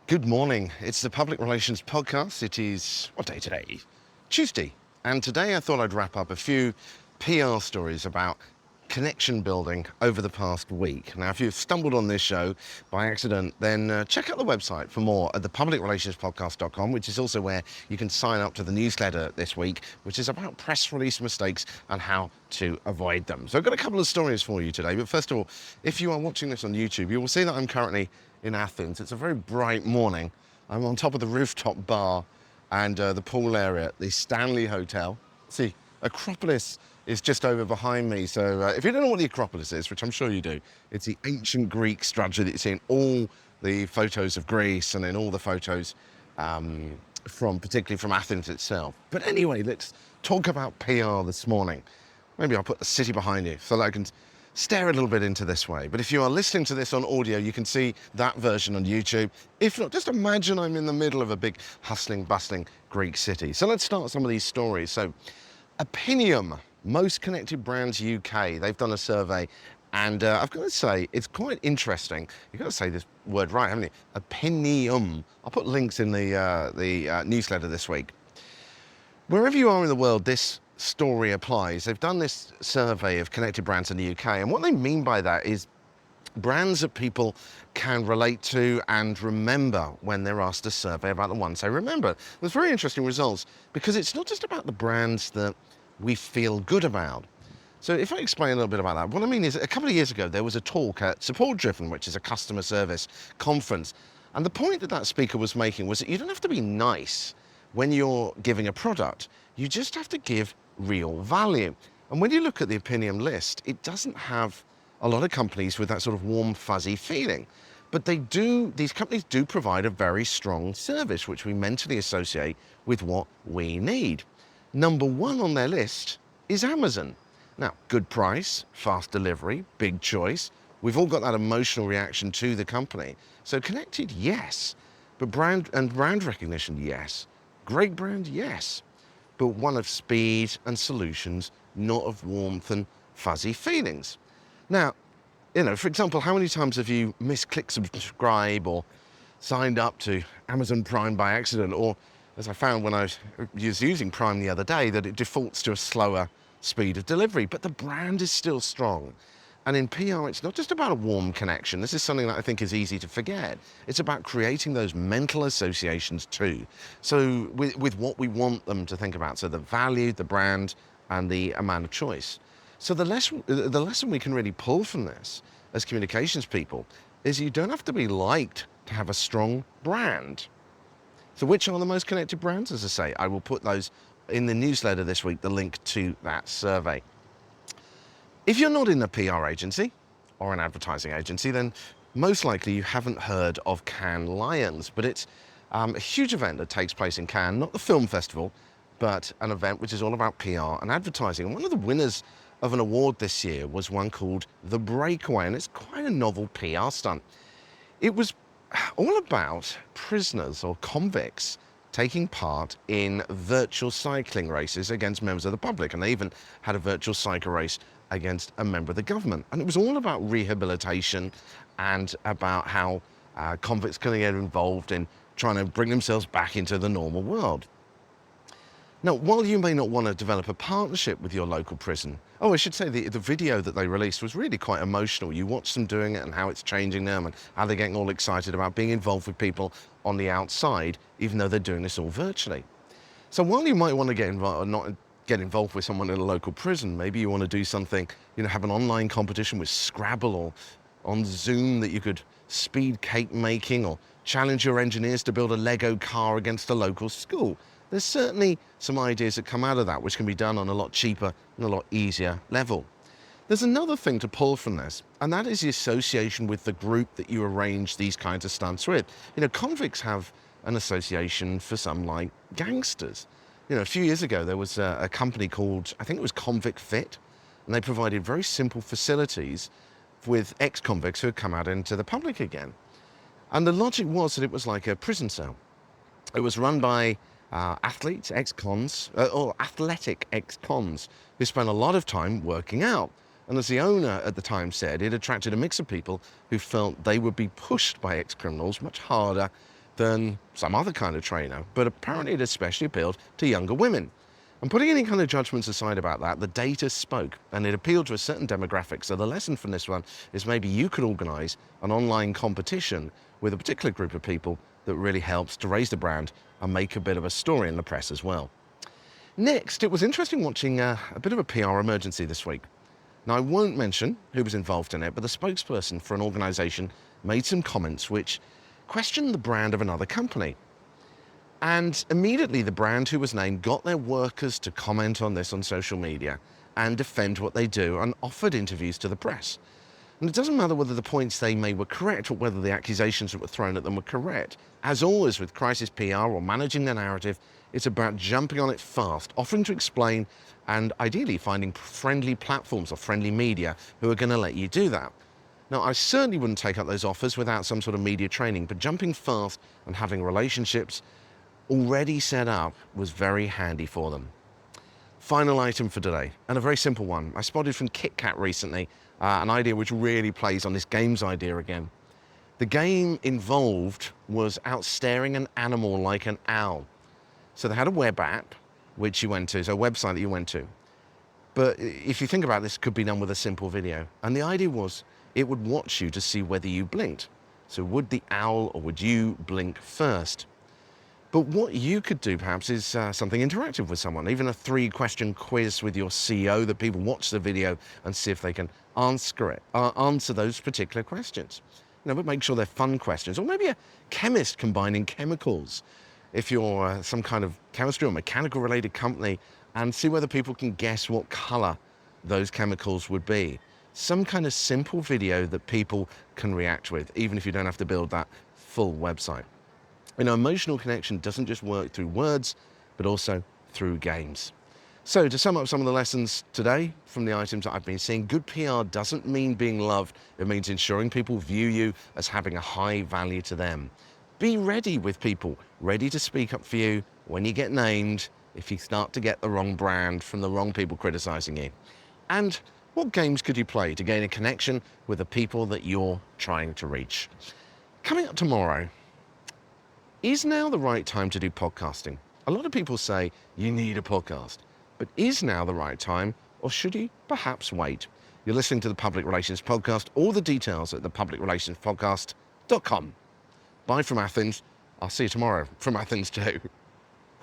Good morning. It's the Public Relations Podcast. It is, what day today? Tuesday. And today I thought I'd wrap up a few PR stories about connection building over the past week. Now, if you've stumbled on this show by accident, then check out the website for more at thepublicrelationspodcast.com, which is also where you can sign up to the newsletter this week, which is about press release mistakes and how to avoid them. So I've got a couple of stories for you today. But first of all, if you are watching this on YouTube, you will see that I'm currently in Athens. It's a very bright morning. I'm on top of the rooftop bar and the pool area at the Stanley Hotel. See, Acropolis is just over behind me. So if you don't know what the Acropolis is, which I'm sure you do, it's the ancient Greek structure that you see in all the photos of Greece and in all the photos particularly from Athens itself. But anyway, let's talk about PR this morning. Maybe I'll put the city behind you so that I can stare a little bit into this way. But if you are listening to this on audio, you can see that version on YouTube. If not, just imagine I'm in the middle of a big hustling, bustling Greek city. So let's start some of these stories. So Opinium, Most Connected Brands UK, they've done a survey. And I've got to say, it's quite interesting. You've got to say this word right, haven't you? Opinium. I'll put links in the newsletter this week. Wherever you are in the world, this story applies. They've done this survey of connected brands in the UK, and what they mean by that is brands that people can relate to and remember when they're asked to survey about the ones they remember. There's very interesting results because it's not just about the brands that we feel good about. So if I explain a little bit about that, what I mean is a couple of years ago there was a talk at Support Driven, which is a customer service conference, and the point that that speaker was making was that you don't have to be nice when you're giving a product. You just have to give real value. And when you look at the Opinium list, it doesn't have a lot of companies with that sort of warm, fuzzy feeling. But these companies do provide a very strong service, which we mentally associate with what we need. Number one on their list is Amazon. Now, good price, fast delivery, big choice. We've all got that emotional reaction to the company. So connected, yes. But brand recognition, yes. Great brand, yes. But one of speed and solutions, not of warmth and fuzzy feelings. Now, for example, how many times have you misclicked subscribe or signed up to Amazon Prime by accident? Or, as I found when I was using Prime the other day, that it defaults to a slower speed of delivery, but the brand is still strong. And in PR, it's not just about a warm connection. This is something that I think is easy to forget. It's about creating those mental associations too. So with what we want them to think about. So the value, the brand, and the amount of choice. So the lesson we can really pull from this as communications people is you don't have to be liked to have a strong brand. So which are the most connected brands? As I say, I will put those in the newsletter this week, the link to that survey. If you're not in a PR agency or an advertising agency, then most likely you haven't heard of Cannes Lions, but it's a huge event that takes place in Cannes, not the film festival, but an event which is all about PR and advertising. And one of the winners of an award this year was one called the Breakaway, and it's quite a novel PR stunt. It was all about prisoners or convicts taking part in virtual cycling races against members of the public, and they even had a virtual cycle race against a member of the government. And it was all about rehabilitation and about how convicts can get involved in trying to bring themselves back into the normal world. Now, while you may not want to develop a partnership with your local prison, I should say the video that they released was really quite emotional. You watch them doing it and how it's changing them and how they're getting all excited about being involved with people on the outside, even though they're doing this all virtually. So while you might want to get involved, or not get involved with someone in a local prison, maybe you want to do something, have an online competition with Scrabble or on Zoom that you could speed cake making or challenge your engineers to build a Lego car against a local school. There's certainly some ideas that come out of that which can be done on a lot cheaper and a lot easier level. There's another thing to pull from this, and that is the association with the group that you arrange these kinds of stunts with. Convicts have an association for some like gangsters. A few years ago there was a company called, I think it was Convict Fit, and they provided very simple facilities with ex-convicts who had come out into the public again. And the logic was that it was like a prison cell. It was run by athletes, ex-cons, or athletic ex-cons who spent a lot of time working out. And as the owner at the time said, it attracted a mix of people who felt they would be pushed by ex-criminals much harder than some other kind of trainer, but apparently it especially appealed to younger women. And putting any kind of judgments aside about that, the data spoke and it appealed to a certain demographic. So the lesson from this one is maybe you could organize an online competition with a particular group of people that really helps to raise the brand and make a bit of a story in the press as well. Next, it was interesting watching a bit of a PR emergency this week. Now, I won't mention who was involved in it, but the spokesperson for an organization made some comments which questioned the brand of another company. And immediately the brand who was named got their workers to comment on this on social media and defend what they do and offered interviews to the press. And it doesn't matter whether the points they made were correct or whether the accusations that were thrown at them were correct. As always with crisis PR or managing the narrative, it's about jumping on it fast, offering to explain, and ideally finding friendly platforms or friendly media who are going to let you do that. Now, I certainly wouldn't take up those offers without some sort of media training, but jumping fast and having relationships already set up was very handy for them. Final item for today, and a very simple one. I spotted from KitKat recently an idea which really plays on this games idea again. The game involved was out staring an animal like an owl. So they had a web app which you went to, so a website that you went to. But if you think about this, it could be done with a simple video. And the idea was it would watch you to see whether you blinked. So would the owl or would you blink first? But what you could do perhaps is something interactive with someone, even a 3-question quiz with your CEO that people watch the video and see if they can answer those particular questions. But make sure they're fun questions. Or maybe a chemist combining chemicals. If you're some kind of chemistry or mechanical related company, and see whether people can guess what color those chemicals would be. Some kind of simple video that people can react with, even if you don't have to build that full website. Emotional connection doesn't just work through words, but also through games. So to sum up some of the lessons today from the items that I've been seeing, good PR doesn't mean being loved. It means ensuring people view you as having a high value to them. Be ready with people, ready to speak up for you when you get named, if you start to get the wrong brand from the wrong people criticizing you. And what games could you play to gain a connection with the people that you're trying to reach? Coming up tomorrow, is now the right time to do podcasting? A lot of people say you need a podcast, but is now the right time, or should you perhaps wait? You're listening to the Public Relations Podcast. All the details at thepublicrelationspodcast.com. Bye from Athens. I'll see you tomorrow from Athens too.